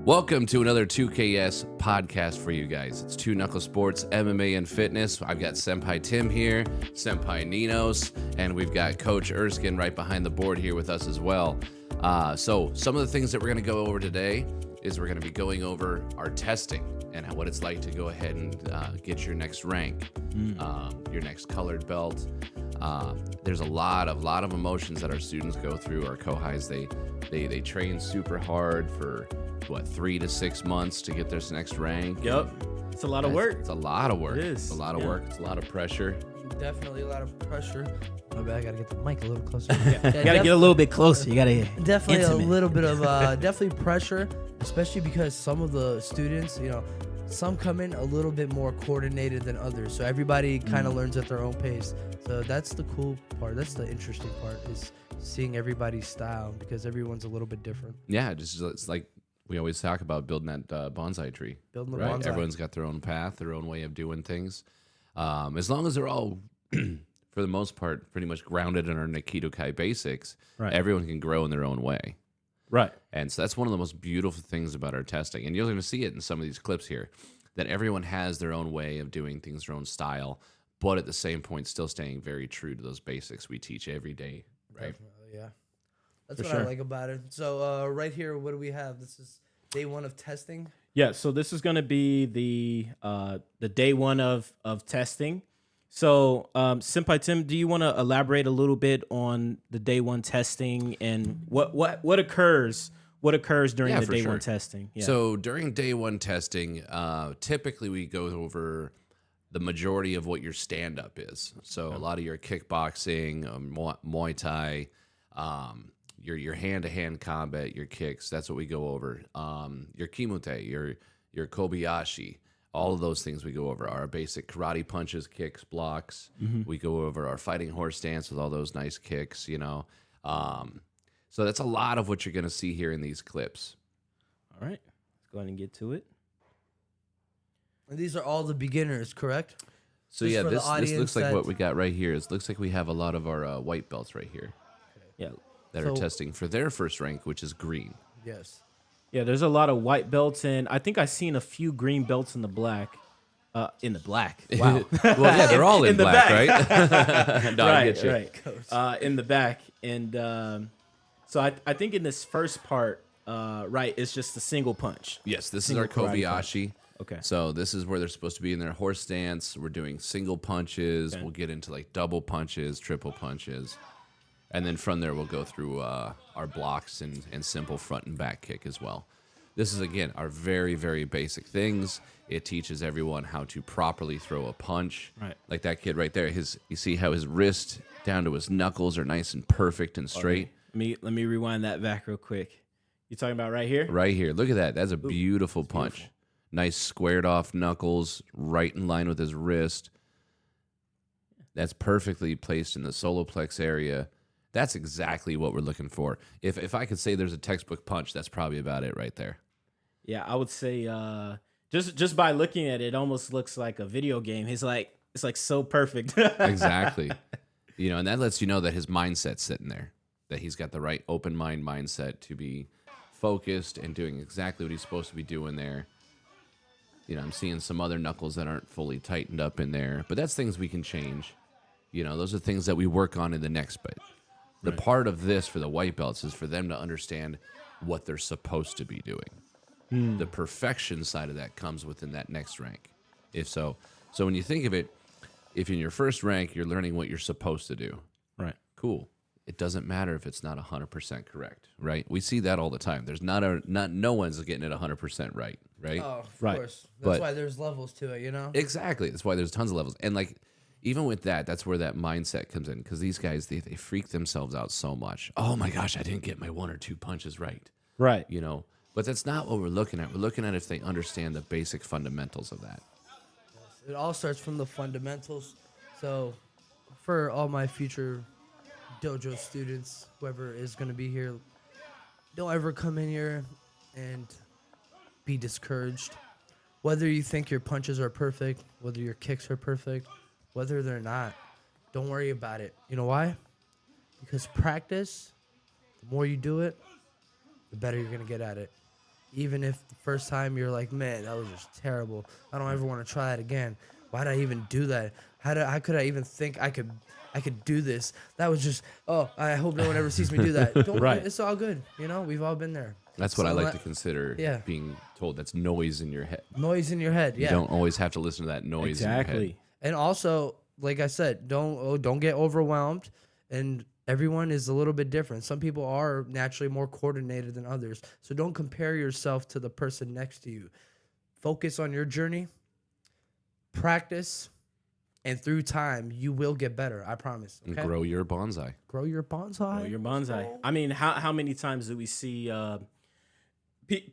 Welcome to another 2KS podcast for you guys. It's 2KnuckleSports, MMA, and Fitness. I've got Senpai Tim here, Senpai Ninos, and we've got Coach Erskine right behind the board here with us as well. So some of the things that we're going to go over today is we're going to be going over our testing and what it's like to go ahead and get your next rank, your next colored belt. There's a lot of emotions that our students go through. Our Kohais, they train super hard for 3 to 6 months to get their next rank. Yep. It's a lot of work. It's a lot of work. It is. It's a lot of work. It's a lot of pressure. Definitely a lot of pressure. My bad, I gotta get the mic a little closer. You gotta get a little bit closer. You gotta definitely intimate. a little bit of definitely pressure, especially because some of the students, some come in a little bit more coordinated than others. So everybody kind of learns at their own pace. So that's the cool part. That's the interesting part, is seeing everybody's style, because everyone's a little bit different. Yeah, it's like we always talk about building that bonsai tree. Building the right? bonsai. Everyone's got their own path, their own way of doing things. As long as they're all, for the most part, pretty much grounded in our NIKIDOKAI basics, Right. everyone can grow in their own way. Right. And so that's one of the most beautiful things about our testing. And you're going to see it in some of these clips here, that everyone has their own way of doing things, their own style, but at the same point, still staying very true to those basics we teach every day, right? Definitely, yeah. That's For what sure. I like about it. So right here, what do we have? This is day one of testing. Yeah. So this is gonna be the day one of testing. So Senpai Tim, do you want to elaborate a little bit on the day one testing and what occurs during Yeah, the for day sure. one testing? Yeah. So during day one testing, typically we go over the majority of what your stand-up is. So a lot of your kickboxing, Muay Thai, your hand-to-hand combat, your kicks, that's what we go over. Your kimute, your kobayashi, all of those things we go over. Our basic karate punches, kicks, blocks. We go over our fighting horse stance with all those nice kicks, So that's a lot of what you're going to see here in these clips. All right. Let's go ahead and get to it. And these are all the beginners, correct? So Just yeah, for the this audience looks like that- what we got right here. It looks like we have a lot of our white belts right here Yeah. that So- are testing for their first rank, which is green. Yes. Yeah. There's a lot of white belts, and I think I've seen a few green belts in the black. In the black. Wow. Well, yeah, they're all in In the black, back. right? No, I get you. right. In the back, and so I think in this first part, right, it's just a single punch. Yes, this Single is our karate Kobayashi. Okay. So this is where they're supposed to be in their horse stance. We're doing single punches. Okay. We'll get into like double punches, triple punches. And then from there, we'll go through our blocks and simple front and back kick as well. This is, again, our very, very basic things. It teaches everyone how to properly throw a punch. Right. Like that kid right there. You see how his wrist down to his knuckles are nice and perfect and straight? Let me rewind that back real quick. You talking about right here? Right here. Look at that. That's a beautiful punch. beautiful. Nice squared off knuckles, right in line with his wrist. That's perfectly placed in the solar plex area. That's exactly what we're looking for. If I could say there's a textbook punch, that's probably about it right there. Yeah, I would say just by looking at it, it almost looks like a video game. It's like so perfect. Exactly. And that lets you know that his mindset's sitting there, that he's got the right open mind mindset to be focused and doing exactly what he's supposed to be doing there. I'm seeing some other knuckles that aren't fully tightened up in there, but that's things we can change. Those are things that we work on in the next bit. The part of this for the white belts is for them to understand what they're supposed to be doing. The perfection side of that comes within that next rank. So when you think of it, if in your first rank you're learning what you're supposed to do, Right. cool. It doesn't matter if it's not 100% correct, right? We see that all the time. There's no one's getting it 100% right? Oh, of Right. course. That's But- why there's levels to it, Exactly. That's why there's tons of levels. And like, even with that's where that mindset comes in. Because these guys, they freak themselves out so much. Oh my gosh, I didn't get my 1 or 2 punches right. Right. But that's not what we're looking at. We're looking at if they understand the basic fundamentals of that. It all starts from the fundamentals. So for all my future dojo students, whoever is going to be here, don't ever come in here and be discouraged. Whether you think your punches are perfect, whether your kicks are perfect, whether they're not, don't worry about it. You know why? Because practice, the more you do it, the better you're going to get at it. even if the first time you're like, man, that was just terrible. I don't ever want to try it again. Why did I even do that? How could I even think I could do this? That was just, oh, I hope no one ever sees me do that. Don't, Right. It's all good. We've all been there. That's what So I like let- to consider yeah. being told. That's noise in your head. Noise in your head. You Yeah. don't always have to listen to that noise in your Exactly. head. And also, like I said, don't get overwhelmed. And everyone is a little bit different. Some people are naturally more coordinated than others. So don't compare yourself to the person next to you. Focus on your journey, practice, and through time, you will get better. I promise. And Okay? grow your bonsai. Grow your bonsai. Oh, your bonsai. I mean, how many times do we see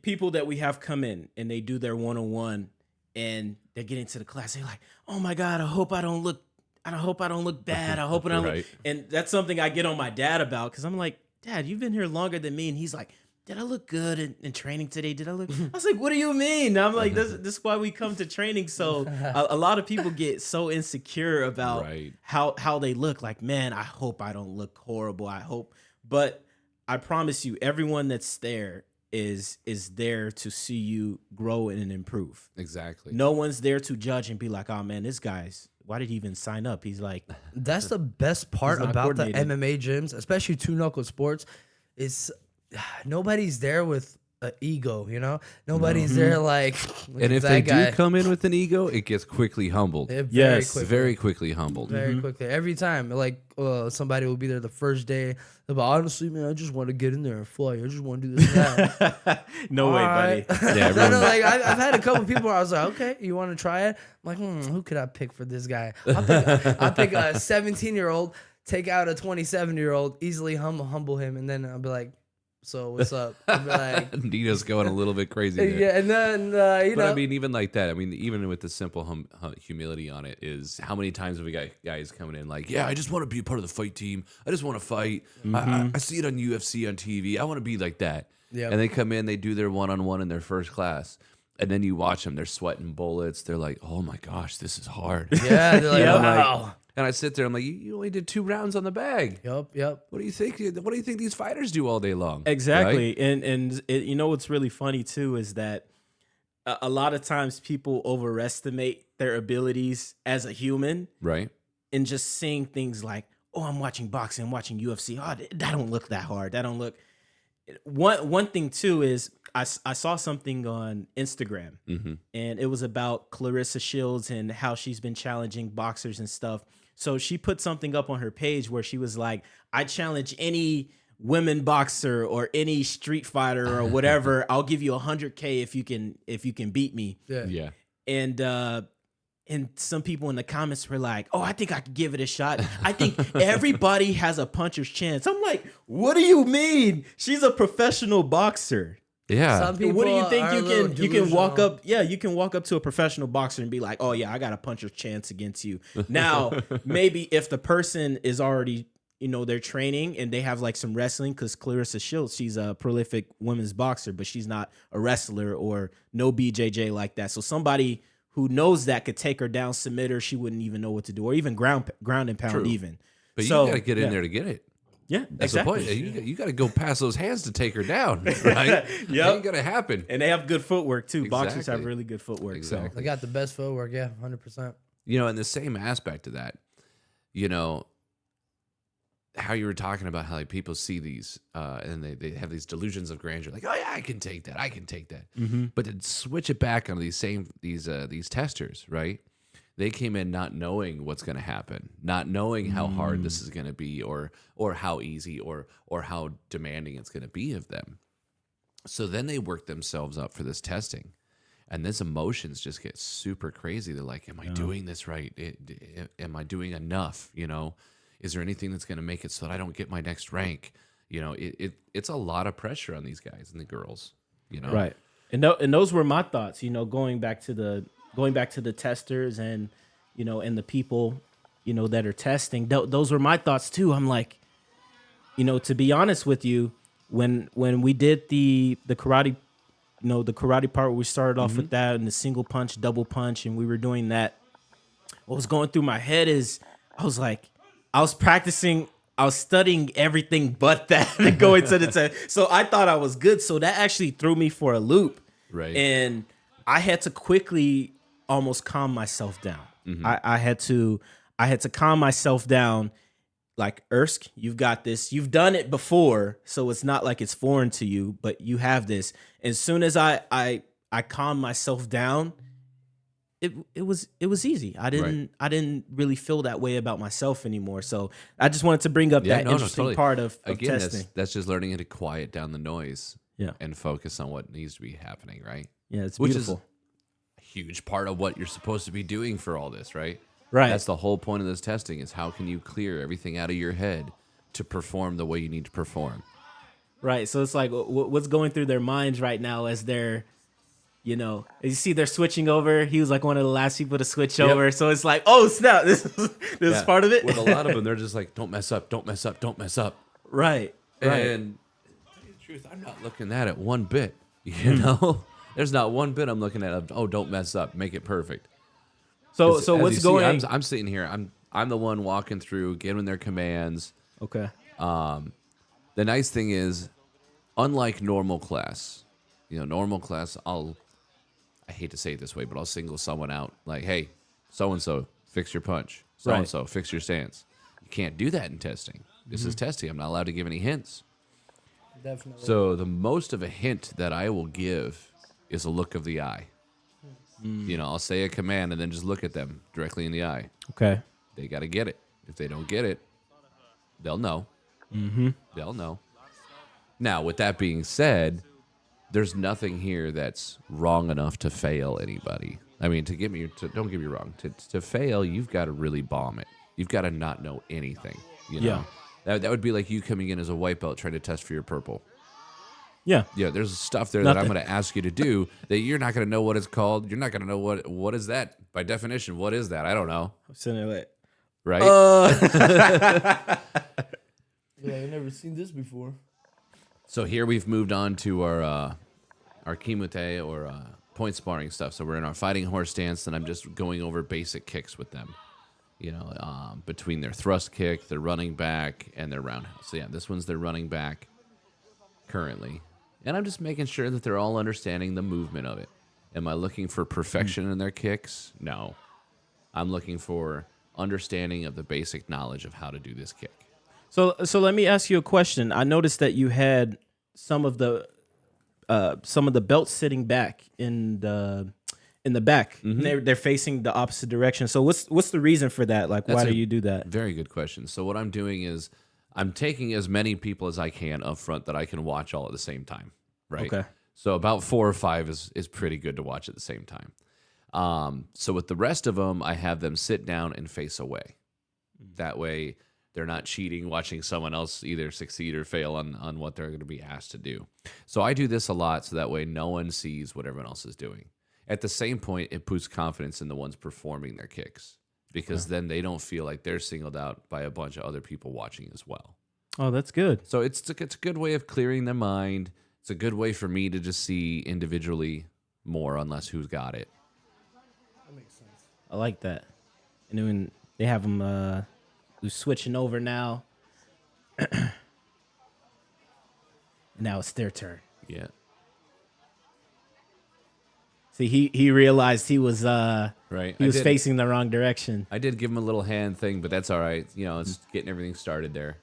people that we have come in and they do their 101 and they get into the class, they're like, "Oh my God, I hope I don't look bad. I hope I don't look." Right. And that's something I get on my dad about, because I'm like, "Dad, you've been here longer than me," and he's like, "Did I look good in training today? Did I look?" I was like, "What do you mean?" I'm like, this is why we come to training. So a lot of people get so insecure about Right. how they look. Like, man, I hope I don't look horrible. I hope, but I promise you, everyone that's there is there to see you grow and improve. Exactly. No one's there to judge and be like, "Oh man, this guy's, why did he even sign up?" He's like, That's the best part He's not about the coordinated. MMA gyms, especially 2KnuckleSports, is nobody's there with an ego, Nobody's there like, look And at if that they guy. do come in with an ego, it gets quickly humbled. Very Yes, quickly. Very quickly humbled. Very quickly. Every time, like somebody will be there the first day. But honestly, man, I just want to get in there and fight. I just want to do this and that. "No way, Alright. buddy." Yeah, No, everyone- like I've had a couple people where I was like, okay, you want to try it? I'm like, who could I pick for this guy? I'll pick a 17-year-old, take out a 27-year-old, easily humble him, and then I'll be like, so what's up? I'll be like, Nina's going a little bit crazy there. yeah, and then But I mean, even like that, I mean, even with the simple humility on it, is how many times have we got guys coming in like, yeah, I just want to be a part of the fight team. I just want to fight. I see it on UFC, on TV. I want to be like that. Yep. And they come in, they do their one-on-one in their first class. And then you watch them, they're sweating bullets. They're like, oh my gosh, this is hard. yeah, they're like, Yeah. wow. And I sit there, I'm like, you only did 2 rounds on the bag. Yep. What do you think? What do you think these fighters do all day long? Exactly. Right? And you know what's really funny too is that a lot of times people overestimate their abilities as a human, Right. and just seeing things like, "Oh, I'm watching boxing, I'm watching UFC. Oh, that don't look that hard. That don't look." One thing too is I saw something on Instagram, and it was about Clarissa Shields and how she's been challenging boxers and stuff. So she put something up on her page where she was like, "I challenge any women boxer or any street fighter or whatever. I'll give you $100K if you can beat me." Yeah. And some people in the comments were like, "Oh, I think I could give it a shot. I think everybody has a puncher's chance." I'm like, "What do you mean? She's a professional boxer. Yeah. Some people What do you think are a you little can walk delusional. up? Yeah, you can walk up to a professional boxer and be like, 'Oh yeah, I got a puncher's chance against you.' Now, maybe if the person is already, they're training and they have like some wrestling, because Clarissa Shields, she's a prolific women's boxer, but she's not a wrestler or no BJJ like that. So somebody who knows that could take her down, submit her. She wouldn't even know what to do, or even ground and pound. True. Even. But So, you got to get in yeah. there to get it. Yeah, That's exactly. the point. You got to go past those hands to take her down, right? Yep. Ain't gonna happen. And they have good footwork too. Boxers have Exactly. really good footwork. Exactly. They got the best footwork. Yeah, 100%. In the same aspect of that, how you were talking about how like people see these and they have these delusions of grandeur, like, oh yeah, I can take that, But to switch it back on these testers, right? They came in not knowing what's going to happen, not knowing how hard this is going to be, or how easy or how demanding it's going to be of them. So then they work themselves up for this testing, and these emotions just get super crazy. They're like, "Am I doing this right? Am I doing enough? Is there anything that's going to make it so that I don't get my next rank?" It's a lot of pressure on these guys and the girls. Right. And those were my thoughts. Going back to the testers and and the people that are testing. Those were my thoughts too. I'm like, to be honest with you, when we did the karate, the karate part where we started off with that and the single punch, double punch, and we were doing that, what was going through my head is I was practicing I was studying everything but that and going to the test. So I thought I was good. So that actually threw me for a loop. Right. And I had to quickly almost calm myself down. I had to calm myself down. Like, Ersk, you've got this. You've done it before, so it's not like it's foreign to you, but you have this. As soon as I calmed myself down, it was easy. I didn't really feel that way about myself anymore. So I just wanted to bring up that interesting part of Again, testing. that's just learning how to quiet down the noise Yeah. and focus on what needs to be happening, right? Yeah, it's Which beautiful. is a huge part of what you're supposed to be doing for all this, right? Right. That's the whole point of this testing is how can you clear everything out of your head to perform the way you need to perform. Right. So it's like what's going through their minds right now as they're, you see they're switching over. He was like one of the last people to switch over. So it's like, oh, snap. This is part of it. With a lot of them, they're just like, don't mess up, don't mess up, don't mess up. Right. And to tell you the truth, I'm not looking at it one bit. You know? There's not one bit I'm looking at, oh, don't mess up, make it perfect. So As what's you going? See, I'm sitting here. I'm the one walking through, giving their commands. Okay. The nice thing is, unlike normal class, normal class, I hate to say it this way, but I'll single someone out. Like, hey, so and so, fix your punch. So and so, fix your stance. You can't do that in testing. This is testing. I'm not allowed to give any hints. Definitely. So the most of a hint that I will give is a look of the eye. I'll say a command and then just look at them directly in the eye. Okay. They got to get it. If they don't get it, they'll know. They'll know. Now, with that being said, there's nothing here that's wrong enough to fail anybody. I mean, don't get me wrong. To fail, you've got to really bomb it. You've got to not know anything. Yeah. That would be like you coming in as a white belt trying to test for your purple. Yeah. Yeah, there's stuff there that I'm going to ask you to do that you're not going to know what it's called. You're not going to know what is that by definition. What is that? I don't know. I'm sitting there like, Right? Yeah, I've never seen this before. So here we've moved on to our kimute or point sparring stuff. So we're in our fighting horse stance, and I'm just going over basic kicks with them. Between their thrust kick, their running back, and their roundhouse. So yeah, this one's their running back currently. And I'm just making sure that they're all understanding the movement of it. Am I looking for perfection in their kicks? No. I'm looking for understanding of the basic knowledge of how to do this kick. So let me ask you a question. I noticed that you had some of the belts sitting back in the back. They're facing the opposite direction. So what's the reason for that? Like, why do you do that? Very good question. So what I'm doing is I'm taking as many people as I can up front that I can watch all at the same time. Right. Okay. So about 4 or 5 is pretty good to watch at the same time. So with the rest of them, I have them sit down and face away. That way, they're not cheating, watching someone else either succeed or fail on what they're going to be asked to do. So I do this a lot so that way no one sees what everyone else is doing. At the same point, it boosts confidence in the ones performing their kicks because then they don't feel like they're singled out by a bunch of other people watching as well. Oh, that's good. So it's a good way of clearing their mind. It's a good way for me to just see individually more on less who's got it. That makes sense. I like that. And then they have them who's switching over now. Now it's their turn. Yeah. See, he realized he was Right. he was facing the wrong direction. I did give him a little hand thing, but that's all right. It's getting everything started there.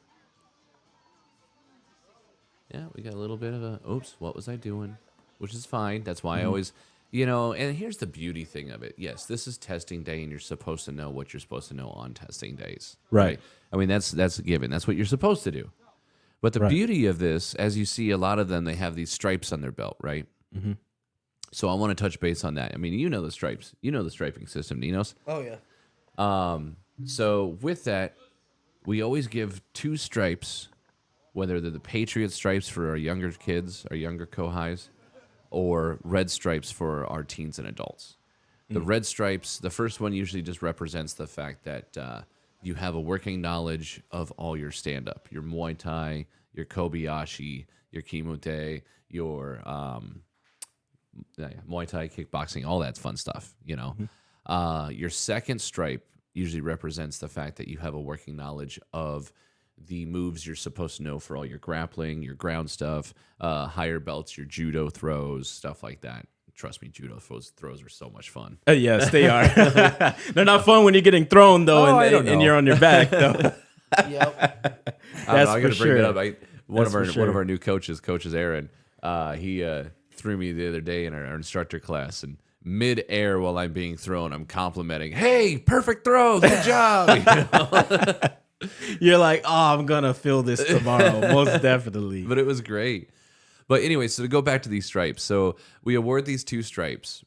Yeah, we got a little bit of a, oops, what was I doing? Which is fine. That's why I always, and here's the beauty thing of it. Yes, this is testing day, and you're supposed to know what you're supposed to know on testing days. Right. I mean, that's a given. That's what you're supposed to do. But the beauty of this, as you see, a lot of them, they have these stripes on their belt, right? Mm-hmm. So I want to touch base on that. I mean, you know the stripes. You know the striping system, Ninos. Oh, yeah. So with that, we always give 2 stripes, whether they're the Patriot stripes for our younger kids, our younger Kohais, or red stripes for our teens and adults. The red stripes, the first one usually just represents the fact that you have a working knowledge of all your stand-up, your Muay Thai, your Kobayashi, your Kimute, your Muay Thai, kickboxing, all that fun stuff, Your second stripe usually represents the fact that you have a working knowledge of the moves you're supposed to know for all your grappling, your ground stuff, higher belts, your judo throws, stuff like that. Trust me, judo throws are so much fun. Yes, they are. They're not fun when you're getting thrown though, and you're on your back though. Yep. I got to bring it up. sure. One of our new coaches, Aaron, he threw me the other day in our instructor class, and mid-air while I'm being thrown, I'm complimenting, "Hey, perfect throw, good job." You know? You're like, oh, I'm gonna feel this tomorrow, most definitely. But it was great. But anyway, so to go back to these stripes, so we award these 2 stripes.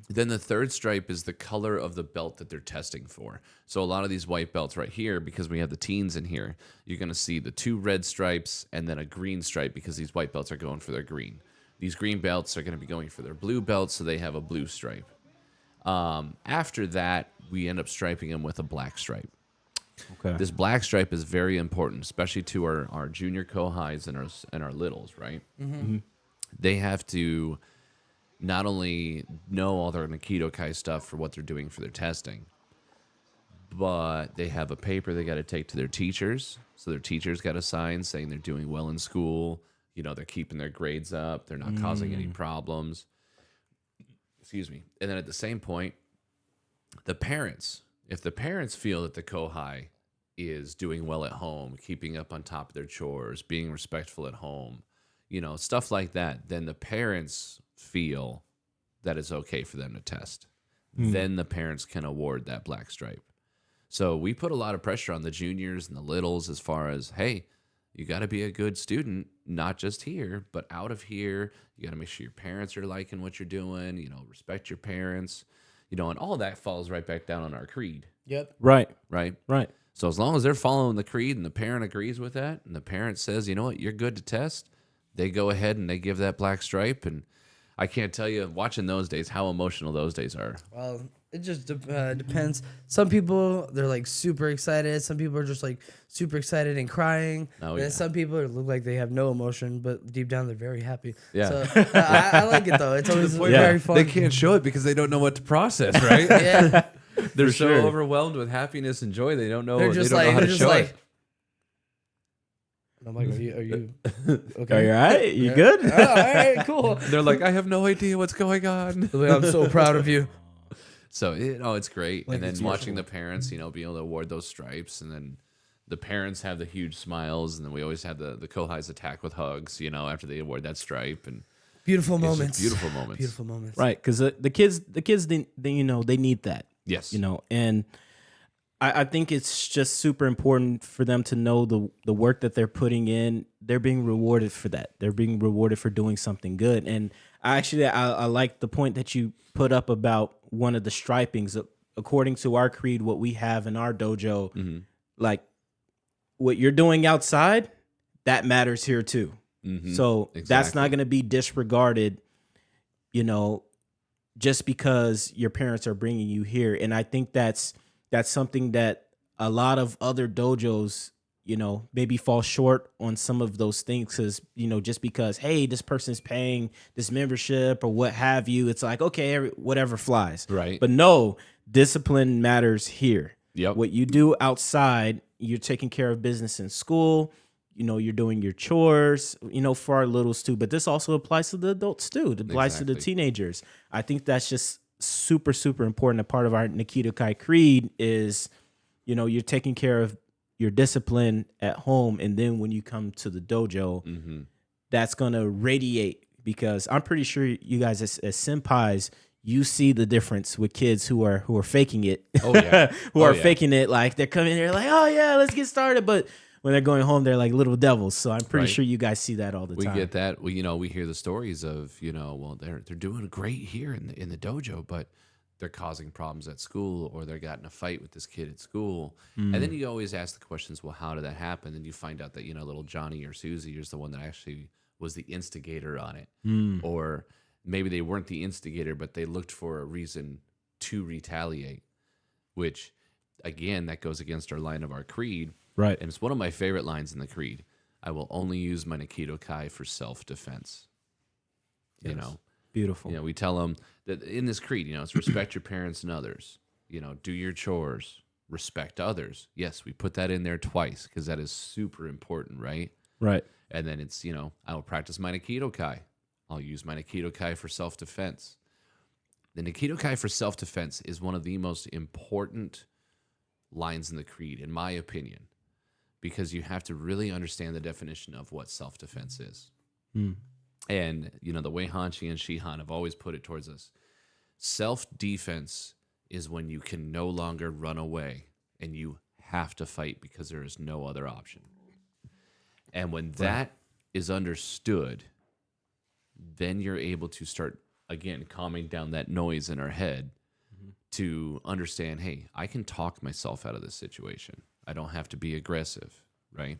Then the 3rd stripe is the color of the belt that they're testing for. So a lot of these white belts right here, because we have the teens in here, you're going to see the 2 red stripes and then a green stripe because these white belts are going for their green. These green belts are going to be going for their blue belts, so they have a blue stripe. After that, we end up striping them with a black stripe. Okay. This black stripe is very important, especially to our junior co-highs and our littles, right? Mm-hmm. They have to not only know all their NIKIDOKAI stuff for what they're doing for their testing, but they have a paper they got to take to their teachers. So their teachers got a sign saying they're doing well in school. You know, they're keeping their grades up. They're not causing any problems. Excuse me. And then at the same point, the parents, if the parents feel that the co-high is doing well at home, keeping up on top of their chores, being respectful at home, you know, stuff like that, then the parents feel that it's okay for them to test. Then the parents can award that black stripe. So we put a lot of pressure on the juniors and the littles as far as, hey, you got to be a good student, not just here, but out of here. You got to make sure your parents are liking what you're doing, you know, respect your parents, you know, and all that falls right back down on our creed. Yep. Right. Right? Right. So as long as they're following the creed and the parent agrees with that and the parent says, you know what, you're good to test, they go ahead and they give that black stripe. And I can't tell you, watching those days, how emotional those days are. Well, it just depends. Some people, they're like super excited. Some people are just like super excited and crying. Oh, And yeah. then some people look like they have no emotion, but deep down they're very happy. Yeah. So I like it though. It's always Yeah. very fun. They can't show it because they don't know what to process, right? Yeah. They're For so sure. overwhelmed with happiness and joy, they don't know. They're They just don't know like how to they're just show like. it. I'm like, are you Are okay? you all right? You Yeah. good? Oh, all right, cool. They're like, I have no idea what's going on. I'm so proud of you. So it's great. Like And then it's watching usual. the parents, you know, being able to award those stripes, and then the parents have the huge smiles, and then we always have the co-highs attack with hugs, you know, after they award that stripe, and Beautiful it's just moments. beautiful moments. Beautiful moments. Right, because the kids, they, you know, they need that. Yes. You know, and I think it's just super important for them to know the work that they're putting in. They're being rewarded for that. They're being rewarded for doing something good. And I like the point that you put up about one of the stripings. According to our creed, what we have in our dojo, like what you're doing outside, that matters here too. So that's not going to be disregarded, you know, just because your parents are bringing you here. And I think that's something that a lot of other dojos, you know, maybe fall short on some of those things, because, you know, just because, hey, this person's paying this membership or what have you, it's like, okay, whatever flies. Right. But no, discipline matters here. Yep. What you do outside, you're taking care of business in school, you know, you're doing your chores, you know, for our littles too. But this also applies to the adults too. It applies to the Exactly. teenagers. I think that's just super, super important. A part of our NIKIDOKAI creed is, you know, you're taking care of your discipline at home. And then when you come to the dojo, that's going to radiate, because I'm pretty sure you guys as senpais, you see the difference with kids who are faking it. Oh, yeah. Who Oh, are yeah. faking it. Like they're coming here like, oh yeah, let's get started. But when they're going home, they're like little devils. So I'm pretty Right. sure you guys see that all the We time. get that. We hear the stories of, well, they're doing great here in the dojo, but they're causing problems at school, or they're got in a fight with this kid at school. And then you always ask the questions, well, how did that happen? And you find out that, little Johnny or Susie is the one that actually was the instigator on it. Or maybe they weren't the instigator, but they looked for a reason to retaliate, which, again, that goes against our line of our creed. Right. And it's one of my favorite lines in the creed. I will only use my NIKIDOKAI for self-defense. You know? Beautiful. We tell them that in this creed, it's respect your parents and others. Do your chores, respect others. Yes, we put that in there twice because that is super important, right? Right. And then it's, I will practice my NIKIDOKAI. I'll use my NIKIDOKAI for self-defense. The NIKIDOKAI for self-defense is one of the most important lines in the creed, in my opinion, because you have to really understand the definition of what self-defense is. And, the way Hanshi and Shihan have always put it towards us, self-defense is when you can no longer run away and you have to fight because there is no other option. And when that is understood, then you're able to start, again, calming down that noise in our head to understand, hey, I can talk myself out of this situation. I don't have to be aggressive, right?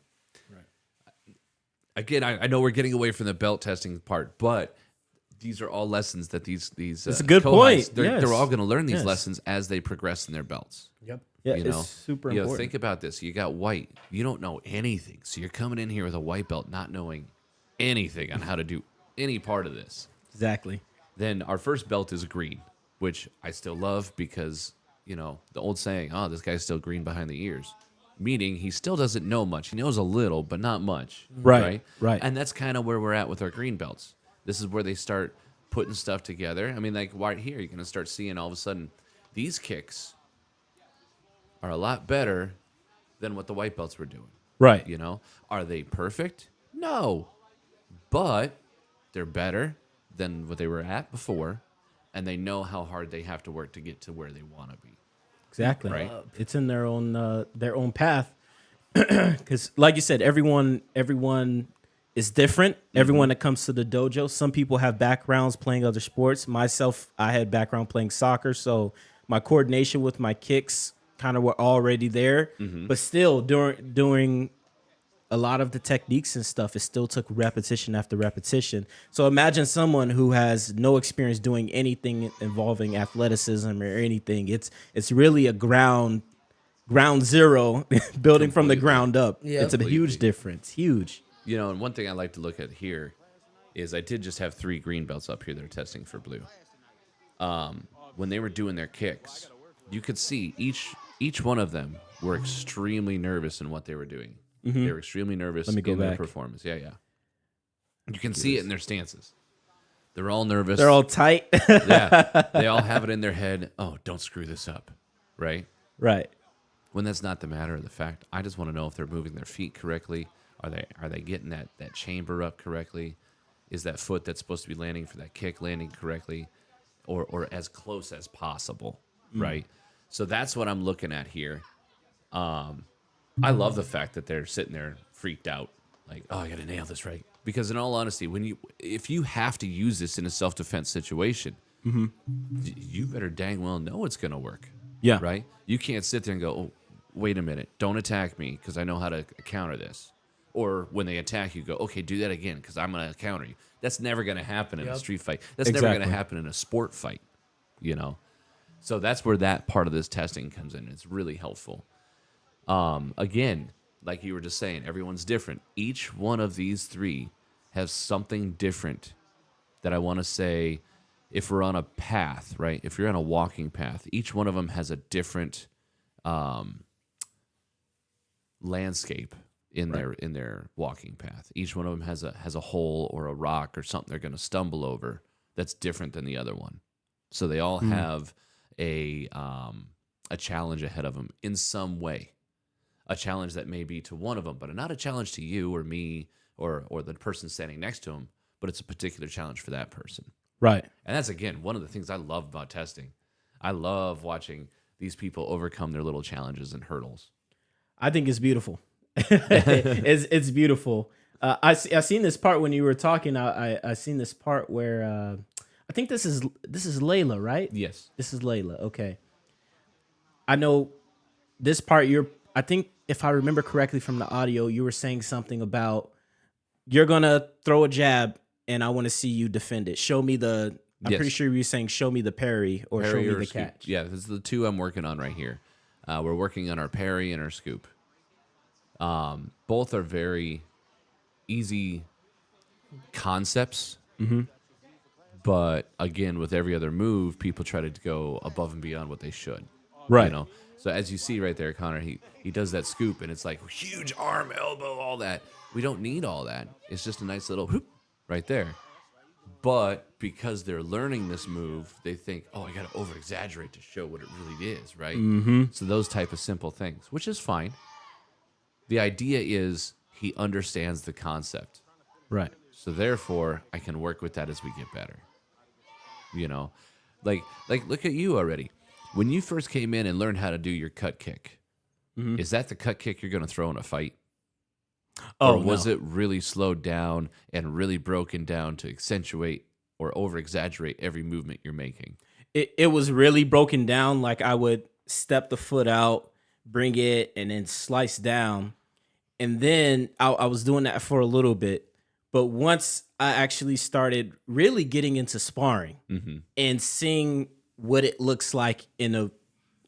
Again, I know we're getting away from the belt testing part, but these are all lessons that these it's a good point. They're all going to learn these lessons as they progress in their belts. Yep. Yeah, it's super important. Think about this. You got white. You don't know anything. So you're coming in here with a white belt not knowing anything on how to do any part of this. Exactly. Then our first belt is green, which I still love because, the old saying, oh, this guy's still green behind the ears. Meaning he still doesn't know much. He knows a little, but not much. Right. And that's kind of where we're at with our green belts. This is where they start putting stuff together. I mean, like right here, you're going to start seeing all of a sudden these kicks are a lot better than what the white belts were doing. Right. Are they perfect? No. But they're better than what they were at before, and they know how hard they have to work to get to where they want to be. Exactly. Right. It's in their own path. Because, like you said, everyone is different. Everyone that comes to the dojo, some people have backgrounds playing other sports. Myself, I had background playing soccer, so my coordination with my kicks kind of were already there. But still, during a lot of the techniques and stuff, it still took repetition after repetition. So imagine someone who has no experience doing anything involving athleticism or anything. It's really a ground zero, building from the ground up. Yeah. It's a huge difference. Huge. And one thing I like to look at here is I did just have 3 green belts up here that are testing for blue. When they were doing their kicks, you could see each one of them were extremely nervous in what they were doing. They were extremely nervous in their performance. Yeah. You can see it in their stances. They're all nervous. They're all tight. Yeah. They all have it in their head. Oh, don't screw this up. Right? Right. When that's not the matter of the fact. I just want to know if they're moving their feet correctly. Are they getting that chamber up correctly? Is that foot that's supposed to be landing for that kick landing correctly? Or as close as possible, right? So that's what I'm looking at here. I love the fact that they're sitting there freaked out, like, oh, I got to nail this right. Because in all honesty, if you have to use this in a self-defense situation, you better dang well know it's going to work. Yeah. Right? You can't sit there and go, oh, wait a minute, don't attack me because I know how to counter this. Or when they attack you, go, okay, do that again because I'm going to counter you. That's never going to happen in a street fight. That's never going to happen in a sport fight, So that's where that part of this testing comes in. It's really helpful. Again, like you were just saying, everyone's different. Each one of these 3 has something different that I want to say if we're on a path, right? If you're on a walking path, each one of them has a different landscape in their walking path. Each one of them has a hole or a rock or something they're going to stumble over that's different than the other one. So they all have a challenge ahead of them in some way. A challenge that may be to one of them, but not a challenge to you or me or the person standing next to him, but it's a particular challenge for that person. Right. And that's, again, one of the things I love about testing. I love watching these people overcome their little challenges and hurdles. I think it's beautiful. It's beautiful. I seen this part when you were talking. I seen this part where I think this is Layla, right? Yes. This is Layla. Okay. I know this part. I think if I remember correctly from the audio, you were saying something about you're gonna throw a jab and I want to see you defend it. Show me the. I'm pretty sure you were saying show me the parry or show me the scoop. catch. Yeah, this is the 2 I'm working on right here. We're working on our parry and our scoop. Both are very easy concepts, but again, with every other move, people try to go above and beyond what they should. Right. You know, so as you see right there, Connor, he does that scoop, and it's like huge arm, elbow, all that. We don't need all that. It's just a nice little whoop right there. But because they're learning this move, they think, oh, I got to over exaggerate to show what it really is, right? Mm-hmm. So those type of simple things, which is fine. The idea is he understands the concept. Right. So therefore, I can work with that as we get better. You know, like look at you already. When you first came in and learned how to do your cut kick, is that the cut kick you're going to throw in a fight? Oh, or was no. it really slowed down and really broken down to accentuate or over exaggerate every movement you're making? It was really broken down. Like I would step the foot out, bring it, and then slice down. And then I was doing that for a little bit. But once I actually started really getting into sparring and seeing what it looks like in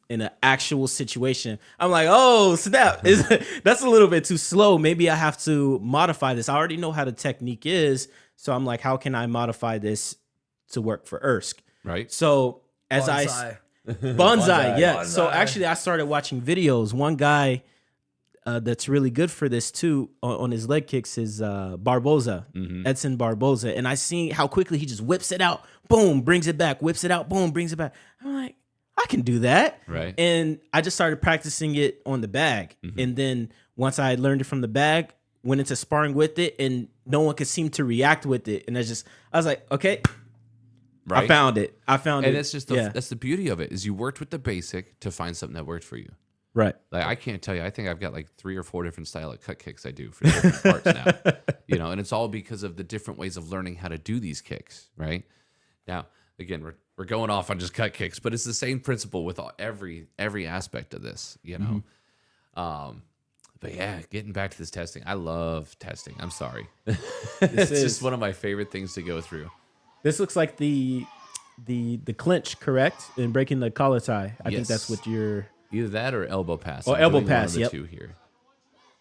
an actual situation, I'm like, oh, snap. That's a little bit too slow. Maybe I have to modify this. I already know how the technique is. So I'm like, how can I modify this to work for Ersk? Right. So as Bonsai. Bonsai, yeah. Bonsai. So actually, I started watching videos. One guy that's really good for this too on his leg kicks is Barboza, Edson Barboza. And I seen how quickly he just whips it out, boom, brings it back, whips it out, boom, brings it back. I'm like, I can do that. Right. And I just started practicing it on the bag. And then once I learned it from the bag, went into sparring with it, and no one could seem to react with it. And I was like, okay, Right. I found it. And it's just that's the beauty of it is you worked with the basic to find something that worked for you. Right. Like I can't tell you. I think I've got like 3 or 4 different style of cut kicks I do for different parts now. You know, and it's all because of the different ways of learning how to do these kicks. Right. Now, again, we're going off on just cut kicks, but it's the same principle with every aspect of this. You know. But yeah, getting back to this testing, I love testing. I'm sorry. It's just one of my favorite things to go through. This looks like the clinch, correct? In breaking the collar tie. I think that's what you're. Either that or elbow pass. Oh, I'm elbow doing one pass, of the yep. two here.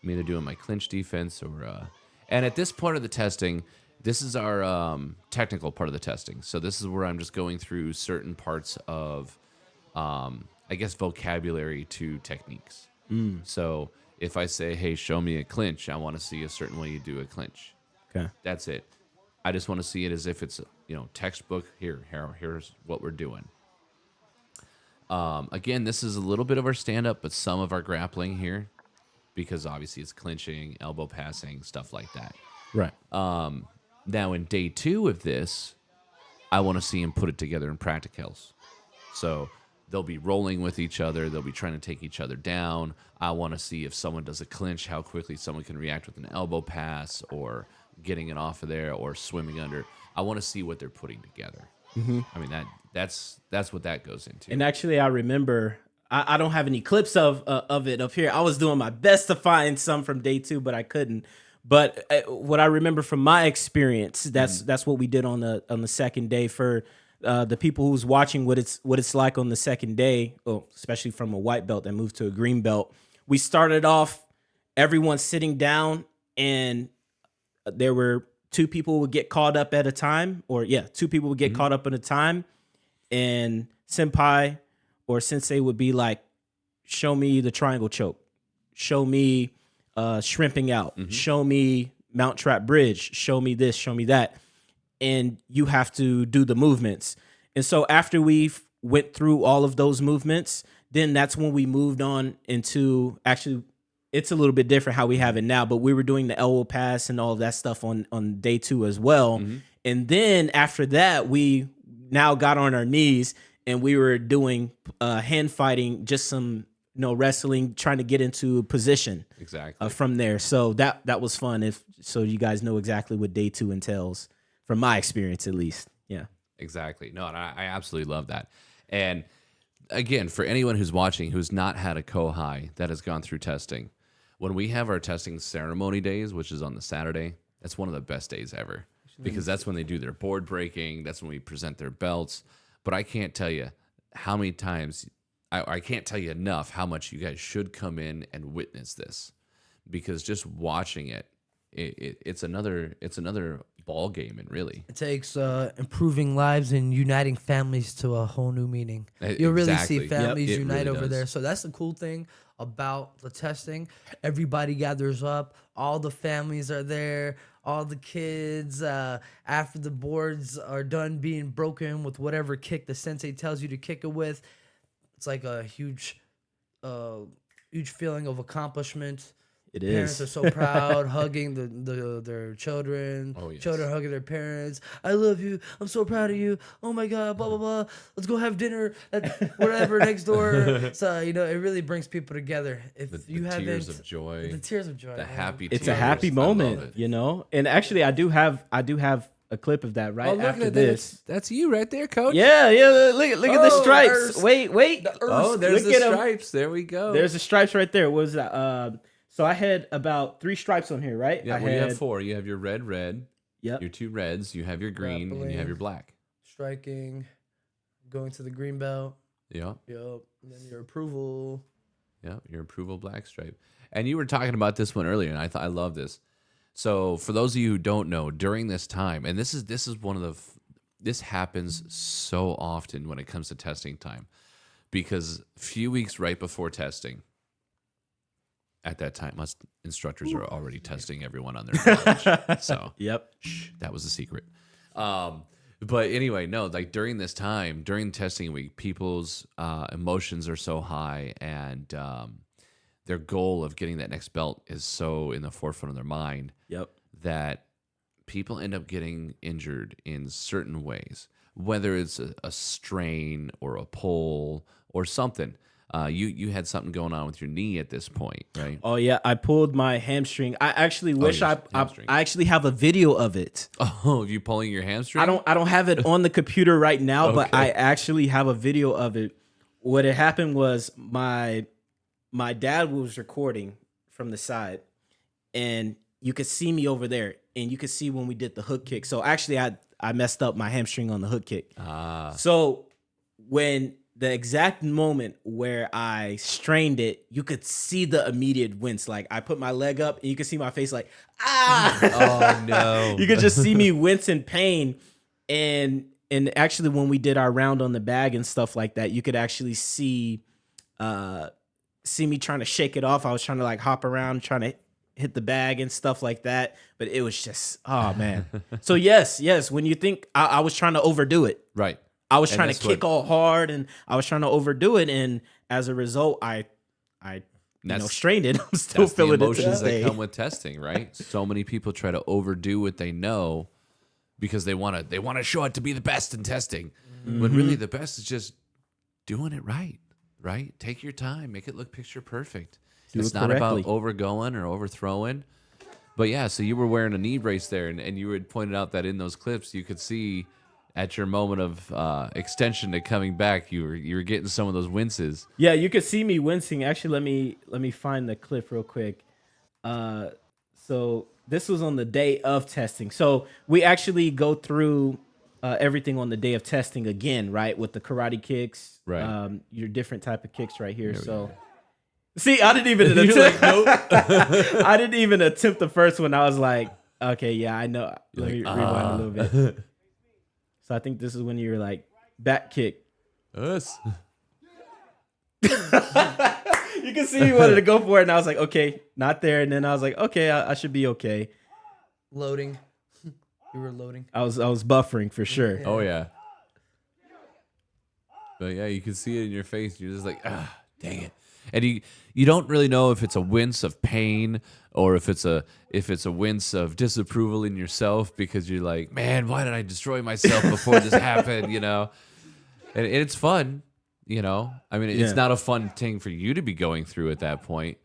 I'm either doing my clinch defense or. And at this part of the testing, this is our technical part of the testing. So this is where I'm just going through certain parts of, I guess, vocabulary to techniques. So if I say, hey, show me a clinch, I want to see a certain way you do a clinch. Okay. That's it. I just want to see it as if it's, textbook. Here's what we're doing. Again, this is a little bit of our stand-up, but some of our grappling here, because obviously it's clinching, elbow passing, stuff like that. Right. Now, in day 2 of this, I want to see him put it together in practicals. So they'll be rolling with each other. They'll be trying to take each other down. I want to see if someone does a clinch, how quickly someone can react with an elbow pass or getting it off of there or swimming under. I want to see what they're putting together. I mean, that's what that goes into. And actually, I remember, I don't have any clips of it up here. I was doing my best to find some from day 2, but I couldn't. But what I remember from my experience, that's what we did on the second day. For the people who's watching what it's like on the second day, especially from a white belt that moved to a green belt, we started off everyone sitting down, and there were 2 people would get caught up at a time, 2 people would get caught up at a time, and senpai or sensei would be like, show me the triangle choke, show me shrimping out, show me mount trap bridge, show me this, show me that, and you have to do the movements. And so after we went through all of those movements, then that's when we moved on into, actually, it's a little bit different how we have it now, but we were doing the elbow pass and all of that stuff on day 2 as well. And then after that, we now got on our knees and we were doing hand fighting, just some wrestling, trying to get into position. Exactly. From there. So that was fun. So you guys know exactly what day 2 entails, from my experience at least. Yeah. Exactly. No, and I absolutely love that. And again, for anyone who's watching who's not had a Kohai that has gone through testing, when we have our testing ceremony days, which is on the Saturday, that's one of the best days ever, because that's when they do their board breaking. That's when we present their belts. But I can't tell you how many times, I can't tell you enough how much you guys should come in and witness this, because just watching it's another ball game, and really. It takes improving lives and uniting families to a whole new meaning. You'll really Exactly. see families Yep, it unite really over does. there. So that's the cool thing about the testing. Everybody gathers up. All the families are there. All the kids, after the boards are done being broken with whatever kick the sensei tells you to kick it with, it's like a huge feeling of accomplishment. It Parents is. are so proud, hugging their children. Oh, yes. Children hugging their parents. I love you. I'm so proud of you. Oh my God, blah, blah, blah. Let's go have dinner at whatever next door. So, it really brings people together. If The you haven't. tears of joy. The tears of joy. The man. happy It's tears. a happy I love moment, it. And actually, I do have a clip of that right after this. That's you right there, coach. Yeah. Look at the Oh, stripes. there's- Wait. Oh, there's Look the at 'em. stripes. There we go. There's the stripes right there. What was that? So I had about 3 stripes on here, right? yeah, I well, you had, have 4. You have your red, Yep. your 2 reds, you have your green, and you have your black. Striking, going to the green belt. Yeah. Yup. And then your approval. Yeah, your approval black stripe. And you were talking about this one earlier, and I love this. So for those of you who don't know, during this time, and this is one of this happens so often when it comes to testing time, because a few weeks right before testing, at that time, us instructors are already testing everyone on their knowledge. So Yep. shh, that was a secret. But anyway, no, like during this time, during testing week, people's emotions are so high, and their goal of getting that next belt is so in the forefront of their mind Yep. that people end up getting injured in certain ways, whether it's a strain or a pull or something. You had something going on with your knee at this point, right? Oh yeah, I pulled my hamstring. I actually wish your I hamstring. actually have a video of it. Oh, you pulling your hamstring? I don't have it on the computer right now, but Okay. I actually have a video of it. What had happened was my dad was recording from the side, and you could see me over there, and you could see when we did the hook kick. So actually, I messed up my hamstring on the hook kick. So when the exact moment where I strained it, you could see the immediate wince. Like I put my leg up, and you could see my face like, ah! Oh no! You could just see me wince in pain. And actually, when we did our round on the bag and stuff like that, you could actually see me trying to shake it off. I was trying to like hop around, trying to hit the bag and stuff like that. But it was just, oh man. So yes. When you think I was trying to overdo it. Right. I was And trying to that's kick all hard, and I was trying to overdo it, and as a result, I strained it. I'm still That's the feeling it to emotions this that day. come with testing, right? So many people try to overdo what they know because they want to show it to be the best in testing. When really the best is just doing it right, right? Take your time, make it look picture perfect. It's it not correctly. about overgoing or overthrowing. But yeah, so you were wearing a knee brace there, and you had pointed out that in those clips you could see at your moment of extension to coming back, you were getting some of those winces. Yeah, you could see me wincing. Actually, let me find the clip real quick. So this was on the day of testing. So we actually go through everything on the day of testing again, right? With the karate kicks, Right. Your different type of kicks right here. So see, I didn't even You're like, attempt. I didn't even attempt the first one. I was like, okay, yeah, I know. Let me rewind a little bit. So I think this is when you're like back kick. Us. You can see you wanted to go for it, and I was like, okay, not there. And then I was like, okay, I should be okay. Loading. You were loading. I was buffering for sure. Oh yeah. But yeah, you can see it in your face. You're just like, dang it. And you don't really know if it's a wince of pain or if it's a wince of disapproval in yourself because you're like, man, why did I destroy myself before this happened? And it's fun, I mean, it's not a fun thing for you to be going through at that point.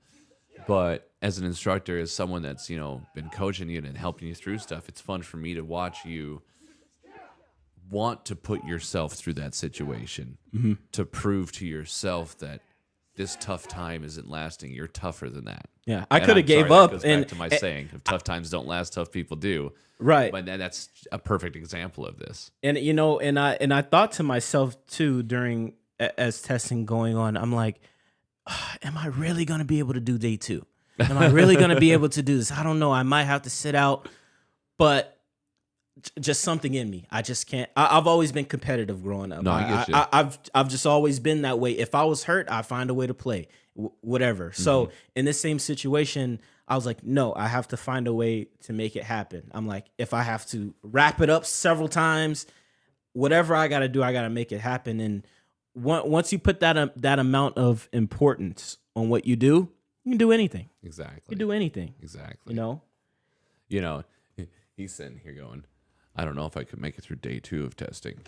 But as an instructor, as someone that's, been coaching you and helping you through stuff, it's fun for me to watch you want to put yourself through that situation to prove to yourself that this tough time isn't lasting. You're tougher than that. Yeah, I And could have I'm gave sorry, up. That goes And back to my saying, if tough times don't last, tough people do. right. But that's a perfect example of this. And and I thought to myself too during as testing going on, I'm like, am I really gonna be able to do day 2? Am I really gonna be able to do this? I don't know. I might have to sit out, but just something in me. I just can't. I've always been competitive growing up. No, I get you. I've just always been that way. If I was hurt, I find a way to play, whatever. So in this same situation, I was like, no, I have to find a way to make it happen. I'm like, if I have to wrap it up several times, whatever I got to do, I got to make it happen. And once you put that amount of importance on what you do, you can do anything. Exactly. You can do anything. Exactly. You know. He's sitting here going, I don't know if I could make it through day 2 of testing.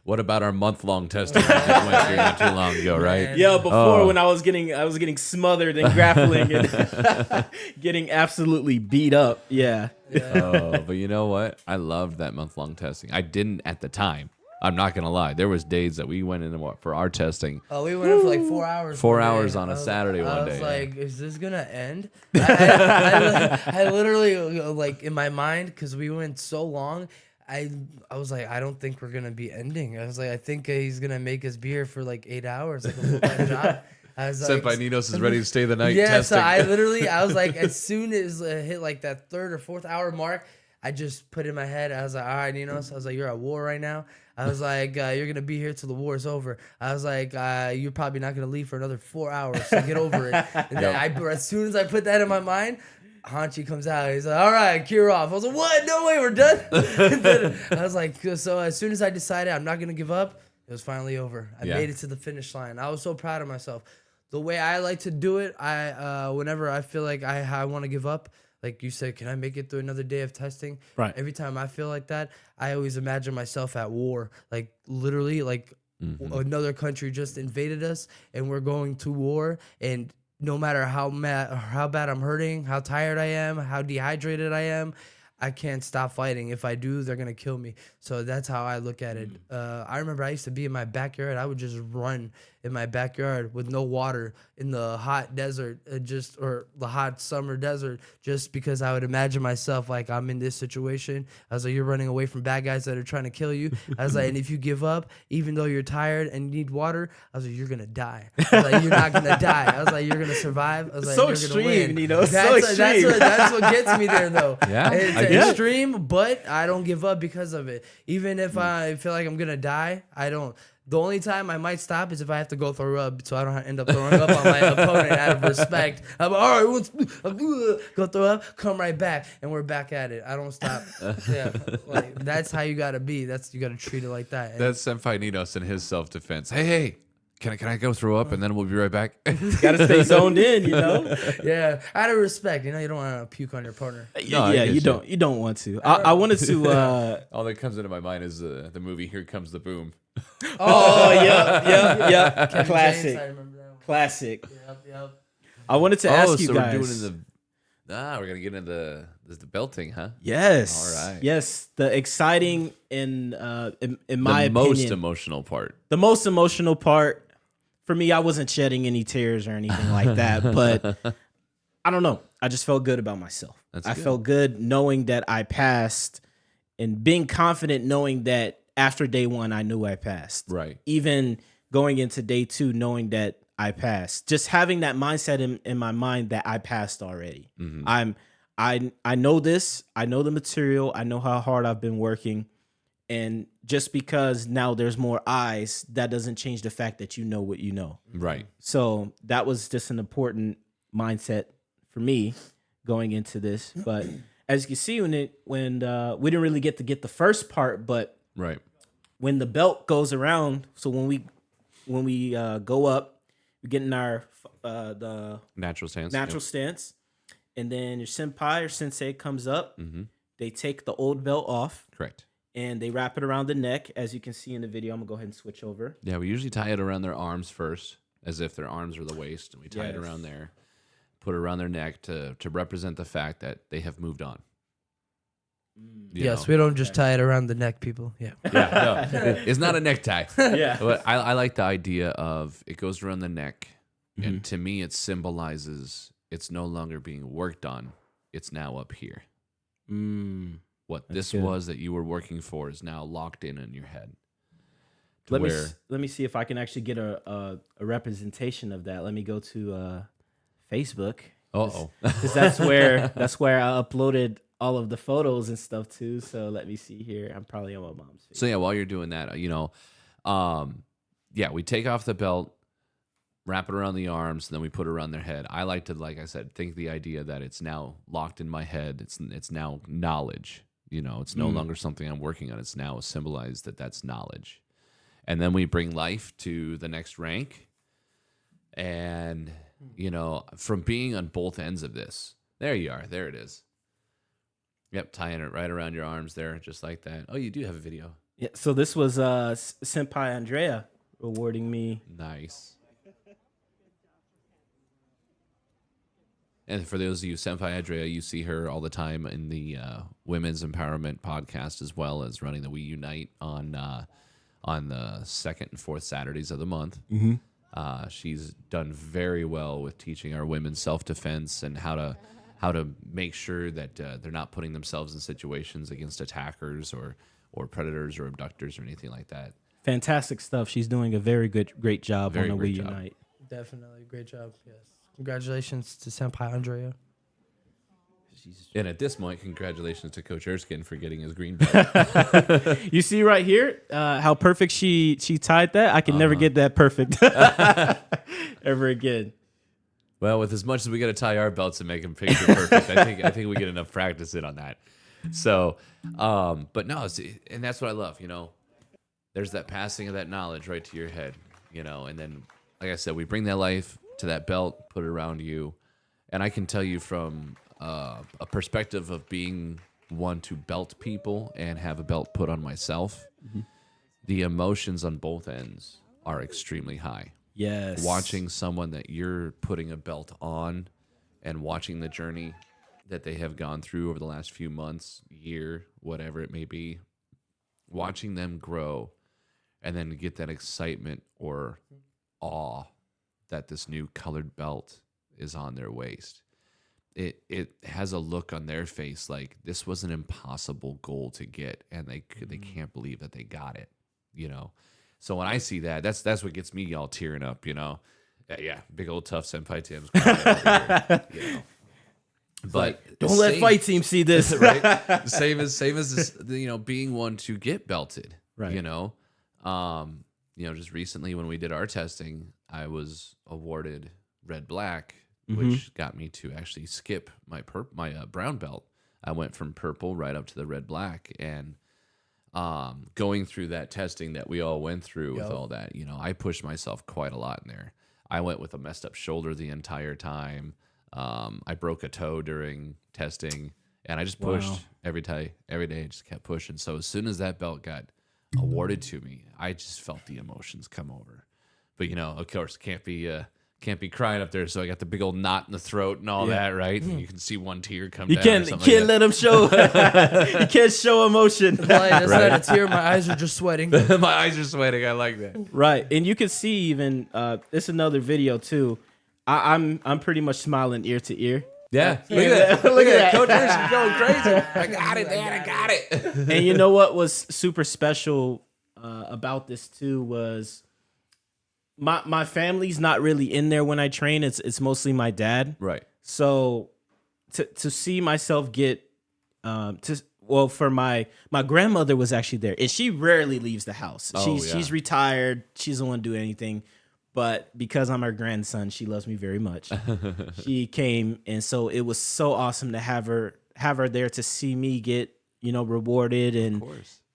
What about our month-long testing that went through not too long ago, right? Yeah, before when I was getting smothered and grappling and getting absolutely beat up. Yeah. Oh, but you know what? I loved that month-long testing. I didn't at the time. I'm not gonna lie. There was days that we went in for our testing. Oh, we went in for like 4 hours. 4 hours on a Saturday one day. I was like, is this gonna end? I literally like in my mind, because we went so long. I was like, I don't think we're gonna be ending. I was like, I think he's gonna make us be here for like 8 hours, like a full-time job. I was like, Senpai Ninos is ready to stay the night. Yeah, testing. so I was like, as soon as it hit like that 3rd or 4th hour mark, I just put in my head, I was like, all right, Ninos. I was like, you're at war right now. I was like, you're going to be here till the war is over. I was like, you're probably not going to leave for another 4 hours, so get over it. And then as soon as I put that in my mind, Hanchi comes out. He's like, all right, cure off. I was like, what? No way, we're done? Then I was like, so as soon as I decided I'm not going to give up, it was finally over. I made it to the finish line. I was so proud of myself. The way I like to do it, whenever I feel like I want to give up, like you said, can I make it through another day of testing? Right. Every time I feel like that, I always imagine myself at war. Like literally, like another country just invaded us and we're going to war. And no matter how bad I'm hurting, how tired I am, how dehydrated I am, I can't stop fighting. If I do, they're going to kill me. So that's how I look at it. I remember I used to be in my backyard. I would just run in my backyard with no water in the hot desert, or the hot summer desert, just because I would imagine myself like I'm in this situation. I was like, you're running away from bad guys that are trying to kill you. I was like, and if you give up, even though you're tired and need water, I was like, you're gonna die. I was like, you're not gonna die. I was like, you're gonna survive. I was like, So you're extreme, gonna win. you know, so extreme. That's what gets me there, though. Yeah, It's extreme, but I don't give up because of it. Even if I feel like I'm gonna die, I don't. The only time I might stop is if I have to go throw up, so I don't end up throwing up on my opponent out of respect. I'm like, all right, let's go throw up, come right back, and we're back at it. I don't stop. Yeah, like that's how you gotta be. You gotta treat it like that. And That's Senpai Ninos in his self-defense. Hey, can I go throw up and then we'll be right back? Gotta stay zoned in, you know. yeah, out of respect, you know, you don't want to puke on your partner. No, Yeah, you don't want to. I wanted to. All that comes into my mind is the movie Here Comes the Boom. Oh yeah. Kevin Classic. James, I remember that one. Classic. Yep. I wanted to ask you so guys. we're doing we're gonna get into the belting, huh? Yes. All right. Yes. The exciting in my the most opinion, emotional part. the most emotional part for me. I wasn't shedding any tears or anything like that, but I don't know. I just felt good about myself. I felt good knowing that I passed and being confident knowing that after day 1, I knew I passed. Right. Even going into day 2, knowing that I passed. Just having that mindset in my mind that I passed already. I know this. I know the material. I know how hard I've been working. And just because now there's more eyes, that doesn't change the fact that you know what you know. Right. So that was just an important mindset for me going into this. But as you can see, when we didn't really get the first part, but Right. when the belt goes around, so when we go up, we get in our the Natural stance. stance, and then your senpai or sensei comes up. They take the old belt off, Correct. and they wrap it around the neck, as you can see in the video. I'm gonna go ahead and switch over. Yeah, we usually tie it around their arms first, as if their arms are the waist, and we tie it around there, put it around their neck to represent the fact that they have moved on. Yes, we don't just tie it around the neck, people. Yeah. Yeah, no, it's not a necktie. Yeah. But I like the idea of it goes around the neck, and to me, it symbolizes it's no longer being worked on; it's now up here. What this good. was that you were working for is now locked in your head. Let me see if I can actually get a representation of that. Let me go to Facebook. Uh-oh. Because that's where I uploaded all of the photos and stuff too. So let me see here. I'm probably on my mom's face. So yeah, while you're doing that, we take off the belt, wrap it around the arms, and then we put it around their head. I like to, like I said, think the idea that it's now locked in my head. It's now knowledge. It's no longer something I'm working on. It's now symbolized that that's knowledge. And then we bring life to the next rank. And, from being on both ends of this, there you are. There it is. Yep, tying it right around your arms there, just like that. Oh, you do have a video. Yeah, so this was Senpai Andrea awarding me. Nice. And for those of you, Senpai Andrea, you see her all the time in the Women's Empowerment podcast, as well as running the We Unite on the second and fourth Saturdays of the month. Mm-hmm. She's done very well with teaching our women self-defense and how to make sure that they're not putting themselves in situations against attackers or predators or abductors or anything like that. Fantastic stuff. She's doing a great job on the We Unite. Definitely, great job. Yes, congratulations to Senpai Andrea. And at this point, congratulations to Coach Erskine for getting his green belt. You see right here how perfect she tied that. I can never get that perfect ever again. Well, with as much as we got to tie our belts and make them picture perfect, I think we get enough practice in on that. So, but no, and that's what I love. There's that passing of that knowledge right to your head. And then, like I said, we bring that life to that belt, put it around you, and I can tell you from a perspective of being one to belt people and have a belt put on myself, the emotions on both ends are extremely high. Yes. Watching someone that you're putting a belt on and watching the journey that they have gone through over the last few months, year, whatever it may be, watching them grow and then get that excitement or awe that this new colored belt is on their waist. It has a look on their face like this was an impossible goal to get, and they can't believe that they got it, So when I see that, that's what gets me all tearing up, Yeah, big old tough Senpai Tim's here, But don't let fight team see this, right? Same as this, being one to get belted, right? Just recently when we did our testing, I was awarded red black, which got me to actually skip my brown belt. I went from purple right up to the red black, and going through that testing that we all went through with all that, I pushed myself quite a lot in there. I went with a messed up shoulder the entire time. I broke a toe during testing, and I just pushed every day, just kept pushing. So as soon as that belt got awarded to me, I just felt the emotions come over. But of course, can't be crying up there. So I got the big old knot in the throat and all that, right? And you can see one tear come down. You can't let them show. You can't show emotion. That's not a tear. My eyes are just sweating. My eyes are sweating. I like that. Right, and you can see even it's another video too. I'm pretty much smiling ear to ear. Yeah, look at that. Look at that. Coach Erskine going crazy. I got it, man. I got it. And you know what was super special about this too was my family's not really in there when I train. It's mostly my dad. Right. So to see myself get for my grandmother was actually there, and she rarely leaves the house. She's retired. She doesn't want to do anything. But because I'm her grandson, she loves me very much. She came, and so it was so awesome to have her there to see me get rewarded,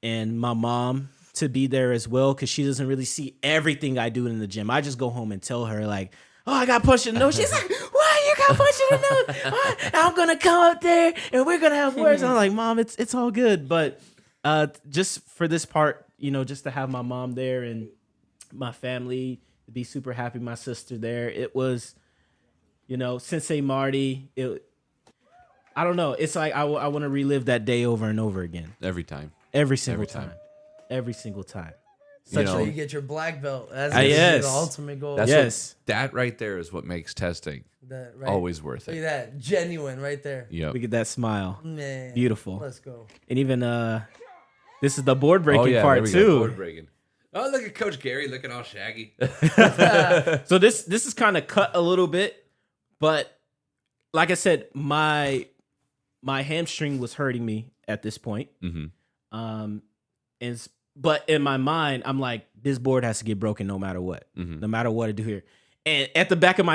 and my mom to be there as well, because she doesn't really see everything I do in the gym. I just go home and tell her like, "Oh, I got punched in the nose." She's like, "What? You got punched in the nose? What? I'm gonna come up there and we're gonna have words." I'm like, "Mom, it's all good." But just for this part, just to have my mom there and my family. Be super happy, my sister there. It was, Sensei Marty. I don't know. It's like I want to relive that day over and over again. Every time. Every single time. Every single time. So you get your black belt. That's yes. the ultimate goal. That right there is what makes testing always worth it. Look at that. Genuine right there. Yep. Look at that smile. Man. Beautiful. Let's go. And even this is the board breaking part too. Board breaking. Oh, look at Coach Gary looking all shaggy. So this is kind of cut a little bit, but like I said, my my hamstring was hurting me at this point. Mm-hmm. But in my mind, I'm like, this board has to get broken no matter what, Mm-hmm. no matter what I do here. And at the back of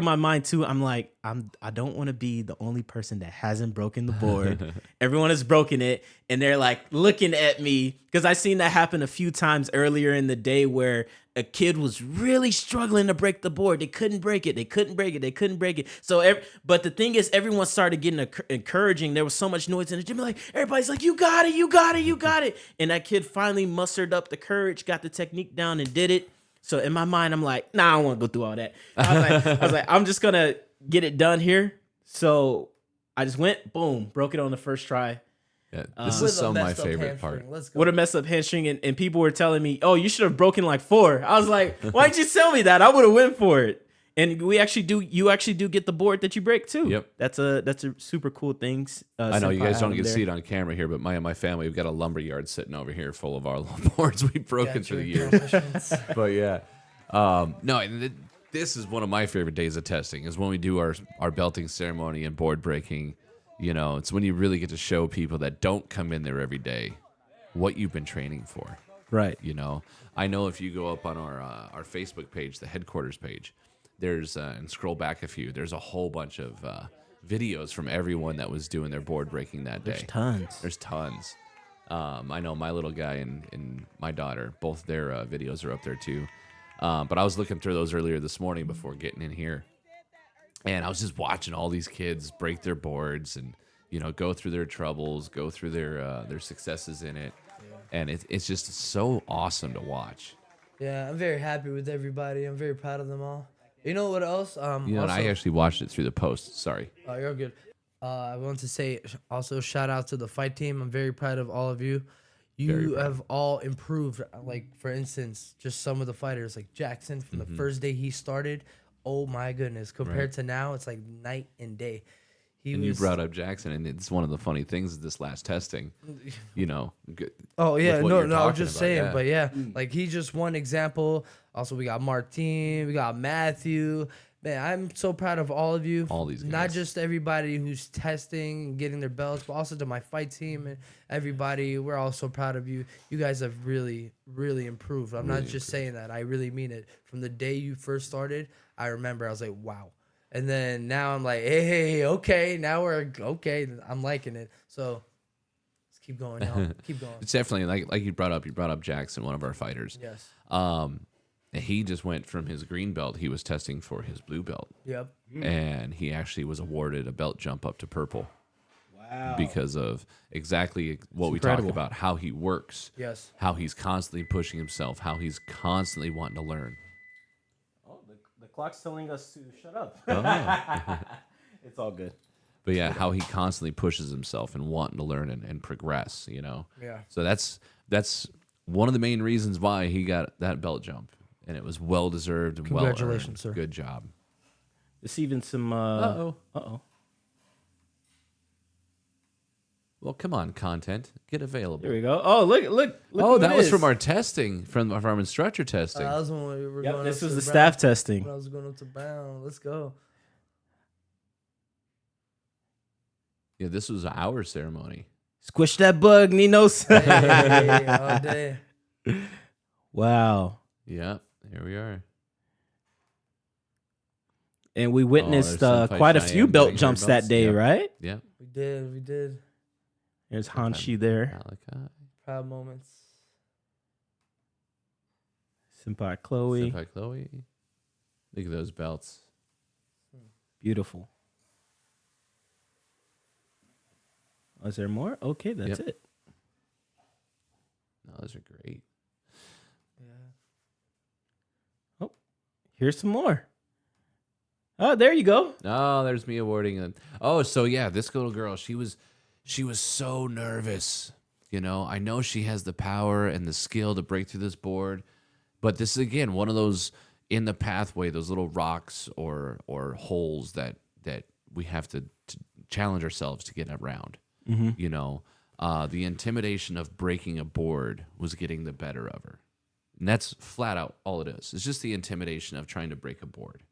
my mind too, I'm like, I don't want to be the only person that hasn't broken the board. Everyone has broken it, and they're like looking at me because I seen that happen a few times earlier in the day where a kid was really struggling to break the board. They couldn't break it. They couldn't break it. They couldn't break it. So, but the thing is, everyone started getting encouraging. There was so much noise in the gym. Like everybody's like, "You got it. You got it. You got it." And that kid finally mustered up the courage, got the technique down, and did it. So in my mind, I'm like, nah, I don't want to go through all that. I was like, I'm just gonna get it done here. So I just went, boom, broke it on the first try. Yeah, this With is a so my messed up favorite hamstring. part. Let's go. What a messed up hamstring, and people were telling me, oh, you should have broken like 4. I was like, why didn't you tell me that? I would have went for it. And you actually do get the board that you break too. Yep. That's a super cool thing. I know you guys don't get to there. see it on camera here, but my family, we've got a lumber yard sitting over here full of our little boards we've broken Got through the your years. accomplishments. But yeah, no, and this is one of my favorite days of testing is when we do our belting ceremony and board breaking. You know, it's when you really get to show people that don't come in there every day what you've been training for. Right. You know, I know if you go up on our Facebook page, the headquarters page, there's and scroll back a few. There's a whole bunch of videos from everyone that was doing their board breaking that day. There's tons. I know my little guy and my daughter, both their videos are up there too. But I was looking through those earlier this morning before getting in here. And I was just watching all these kids break their boards and, you know, go through their troubles, go through their successes in it. Yeah. And it's just so awesome to watch. Yeah, I'm very happy with everybody. I'm very proud of them all. You know what else? You know, also, and I actually watched it through the post. Sorry. Oh, you're good. I want to say also shout out to the fight team. I'm very proud of all of you. You have all improved. Like, for instance, just some of the fighters, like Jackson from the first day he started. Oh, my goodness. Compared to now, it's like night and day. You brought up Jackson, and it's one of the funny things of this last testing, you know. Oh, yeah. what No, you're I was talking just about, saying. yeah. But, yeah, like, he's just one example. Also, we got Martine. We got Matthew. Man, I'm so proud of all of you. All these guys. Not just everybody who's testing and getting their belts, but also to my fight team and everybody. We're all so proud of you. You guys have really, really improved. I'm not just saying that. I really mean it. From the day you first started, I remember I was like, wow. And then now I'm like, hey, okay. Now we're okay. I'm liking it. So let's keep going now. Keep going. It's definitely, like you brought up Jackson, one of our fighters. Yes. He just went from his green belt. He was testing for his blue belt. Yep. And he actually was awarded a belt jump up to purple. Wow. Because of exactly what we incredible. talked about, how he works, Yes. how he's constantly pushing himself, how he's constantly wanting to learn. Oh, the clock's telling us to shut up. Oh. It's all good. But yeah, how he constantly pushes himself and wanting to learn and progress, you know? Yeah. So that's one of the main reasons why he got that belt jump. And it was well-deserved and well-earned. Congratulations, sir. Good job. There's even some... Uh-oh. Well, come on, content. Get available. Here we go. Oh, look. Oh, who that it was is. from our testing, from our instructor testing. That was when we were Yep, going this up was to the Brown. staff testing. When I was going up to Brown. Let's go. Yeah, this was our ceremony. Squish that bug, Ninos. Hey, all day. Wow. Yeah, here we are. And we witnessed there's Senpai quite a Cheyenne few belt getting her jumps that belts. day, Yeah. right? Yeah. We did. There's Hanshi there. Malachi. Proud moments. Senpai Chloe. Senpai Chloe. Look at those belts. Beautiful. Oh, is there more? Okay, that's Yep. it. No, those are great. Yeah. Here's some more. Oh, there you go. Oh, there's me awarding them. Oh, so yeah, this little girl, she was so nervous. You know, I know she has the power and the skill to break through this board, but this is again one of those in the pathway, those little rocks or holes that we have to challenge ourselves to get around. Mm-hmm. You know, the intimidation of breaking a board was getting the better of her. And that's flat out all it is. It's just the intimidation of trying to break a board.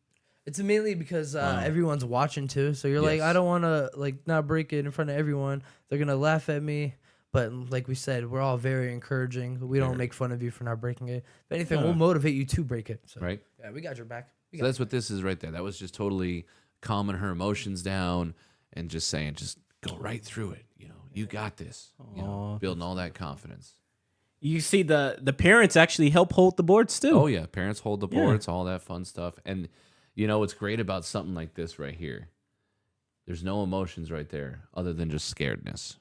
It's mainly because everyone's watching too. So you're like, I don't want to like not break it in front of everyone. They're gonna laugh at me. But like we said, we're all very encouraging. We don't make fun of you for not breaking it. If anything, we'll motivate you to break it. So, Right. Yeah, we got your back. So that's what this is right there. That was just totally calming her emotions down and just saying, just go right through it. You know, you got this. You know, building all that confidence. You see the parents actually help hold the boards too. Oh yeah, parents hold the boards, all that fun stuff. And you know what's great about something like this right here? There's no emotions right there other than just scaredness.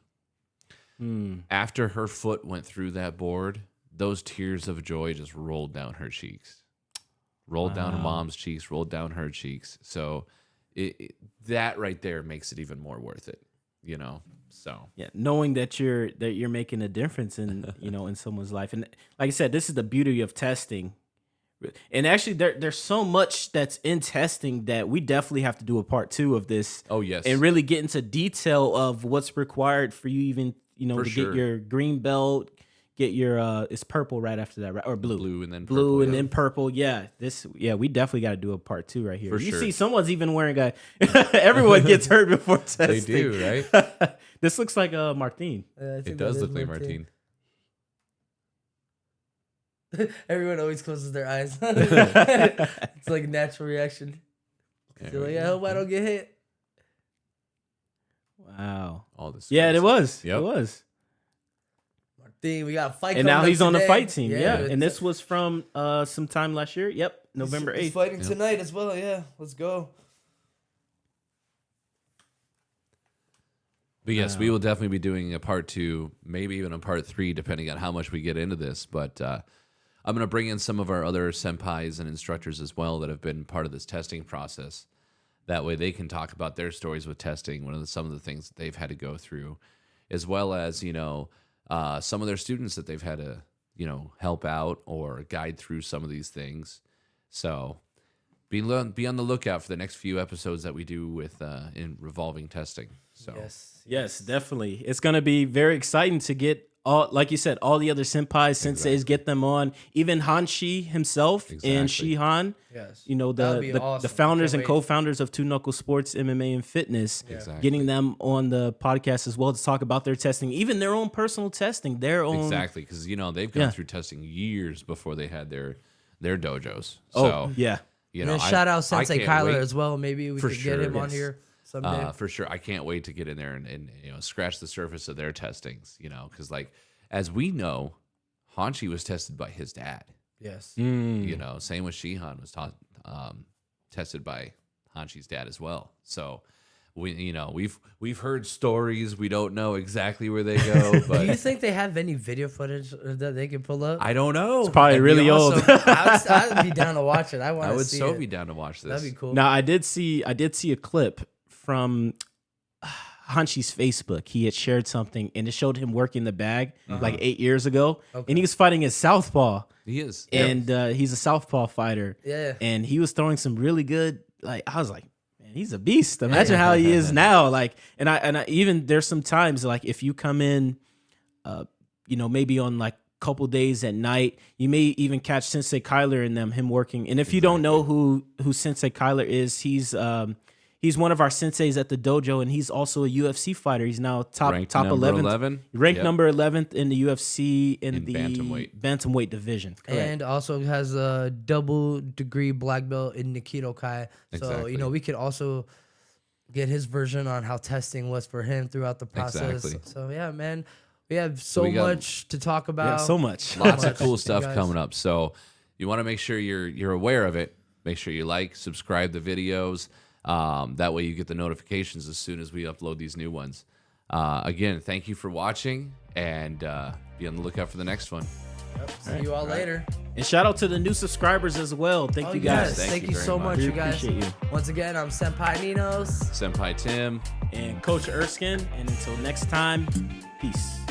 After her foot went through that board, those tears of joy just rolled down her cheeks. Rolled down mom's cheeks, rolled down her cheeks. So that right there makes it even more worth it, you know. So yeah, knowing that you're making a difference in in someone's life, and like I said, this is the beauty of testing. And actually, there's so much that's in testing that we definitely have to do a part 2 of this. Oh yes, and really get into detail of what's required for you even to get your green belt. Get your it's purple right after that, right? Or blue and then blue purple, and then purple. Yeah, we definitely got to do a part 2 right here. For you sure. see, someone's even wearing a. Everyone gets hurt before testing. They do, right? This looks like Martine. It does look like Martine. Everyone always closes their eyes. It's like a natural reaction. You're like, I hope I don't get hit. Wow. All this. Yeah, it was. Yep. It was. We got a fight. And now he's on the today. fight team. Yeah. it's- And this was from sometime last year. Yep. November 8th. He's fighting tonight as well. Yeah, let's go. But yes, we will definitely be doing a part 2, maybe even a part 3, depending on how much we get into this. But I'm going to bring in some of our other senpais and instructors as well that have been part of this testing process. That way they can talk about their stories with testing, some of the things that they've had to go through, as well as, some of their students that they've had to, help out or guide through some of these things. So be on the lookout for the next few episodes that we do with in revolving testing. So Yes, definitely. It's going to be very exciting to get like you said, all the other senpais, senseis, get them on. Even Hanshi himself and Shihan, Yes. the awesome. founders Can't and wait. co-founders of 2KnuckleSports, MMA and Fitness, getting them on the podcast as well to talk about their testing, even their own personal testing, their own. Exactly, because they've gone through testing years before they had their dojos. So, yeah. And shout out Sensei can't Kyler wait. as well. Maybe we For could sure, get him on yes. here someday. For sure, I can't wait to get in there and scratch the surface of their testings. Because like as we know, Hanshi was tested by his dad. Yes. Same with Shihan was tested by Hanshi's dad as well. So we've heard stories. We don't know exactly where they go, but Do you think they have any video footage that they can pull up? I don't know. It's probably really old. I'd be down to watch it. I I would see so it. be down to watch this. That'd be cool. Now I did see a clip from Hanshi's Facebook. He had shared something and it showed him working the bag like 8 years ago, and he was fighting his southpaw. He is, and he's a southpaw fighter. Yeah. And he was throwing some really good. Like I was like, man, he's a beast. Imagine how he is now. Like, and I even there's some times like if you come in, maybe on like couple days at night, you may even catch Sensei Kyler and him working. And if you don't know who Sensei Kyler is, he's one of our senseis at the dojo, and he's also a UFC fighter. He's now top 11, ranked number 11th in the UFC in the bantamweight division. Correct. And also has a double degree black belt in Nikidokai. Exactly. So, we could also get his version on how testing was for him throughout the process. Exactly. So, yeah, man, we have so much to talk about. Yeah, so much. Lots of cool stuff coming up. So you want to make sure you're aware of it. Make sure you subscribe the videos. That way you get the notifications as soon as we upload these new ones. Again, thank you for watching, and be on the lookout for the next one. Yep. See you all later. And shout out to the new subscribers as well. Thank you guys. Yes. Thank you very so much, much. you guys. Appreciate you. Once again, I'm Senpai Ninos. Senpai Tim. And Coach Erskine. And until next time, peace.